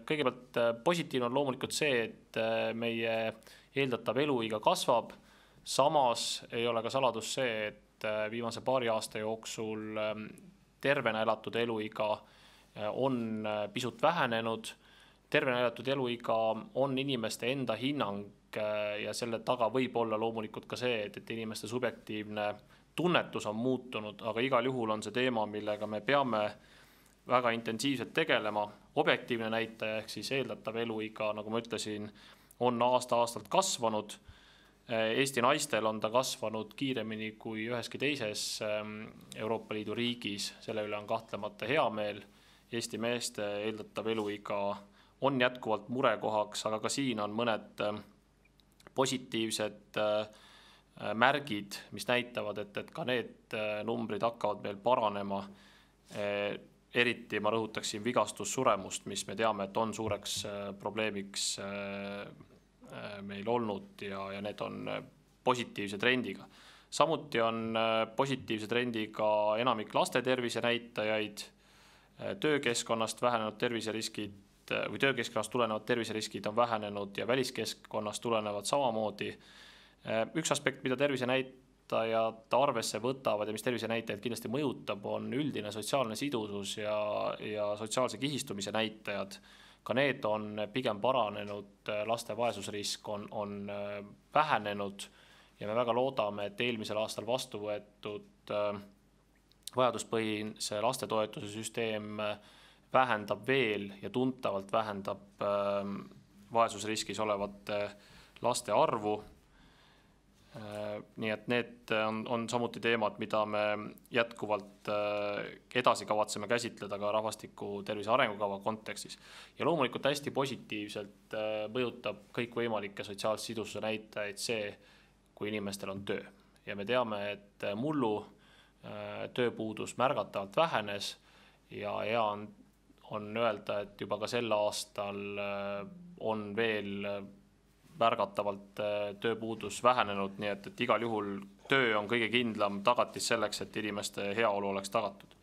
kõigepealt positiivne on loomulikult see, et meie eeldatav eluiga kasvab. Samas ei ole ka saladus see, et viimase paari aasta jooksul tervena elatud eluiga on pisut vähenenud. Tervena elatud eluiga on inimeste enda hinnang ja selle taga võib olla loomulikult ka see, et inimeste subjektiivne tunnetus on muutunud, aga igal juhul on see teema, millega me peame väga intensiivselt tegelema. Objektiivne näitaja ehk siis eeldatav eluiga, nagu ma ütlesin, on aasta-aastalt kasvanud. Eesti naistel on ta kasvanud kiiremini kui üheski teises Euroopa Liidu riigis. Selle üle on kahtlemata hea meel. Eesti meeste eeldatav eluiga on jätkuvalt murekohaks, aga ka siin on mõned positiivsed märgid, mis näitavad, et ka need numbrid hakkavad meil paranema. Eriti ma rõhutaksin vigastussuremust, mis me teame, et on suureks probleemiks meil olnud ja need on positiivse trendiga. Samuti on positiivse trendiga enamik laste tervise näitajaid, töökeskkonnast vähenenud terviseriskid või töökeskkonnast tulenevad terviseriskid on vähenenud ja väliskeskkonnast tulenevad samamoodi. Üks aspekt, mida tervise näitajad arvesse võtavad ja mis tervise näitajaid kindlasti mõjutab, on üldine sotsiaalne sidusus ja sotsiaalse kihistumise näitajad. Ka need on pigem paranenud, laste vaesusrisk on vähenenud ja me väga loodame, et eelmisel aastal vastu võetud vajaduspõhise lastetoetuse süsteem vähendab veel ja tuntavalt vähendab vaesusriskis olevate laste arvu. Nii et need on samuti teemad, mida me jätkuvalt edasi kavatseme käsitleda ka rahvastiku tervise arengukava kontekstis. Ja loomulikult hästi positiivselt mõjutab kõikvõimalikke sotsiaalse sidususe näitajaid see, kui inimestel on töö. Ja me teame, et mullu tööpuudus märgatavalt vähenes ja hea on öelda, et juba ka sel aastal on veel märgatavalt tööpuudus vähenenud, nii et igal juhul töö on kõige kindlam tagatis selleks, et inimeste heaolu oleks tagatud.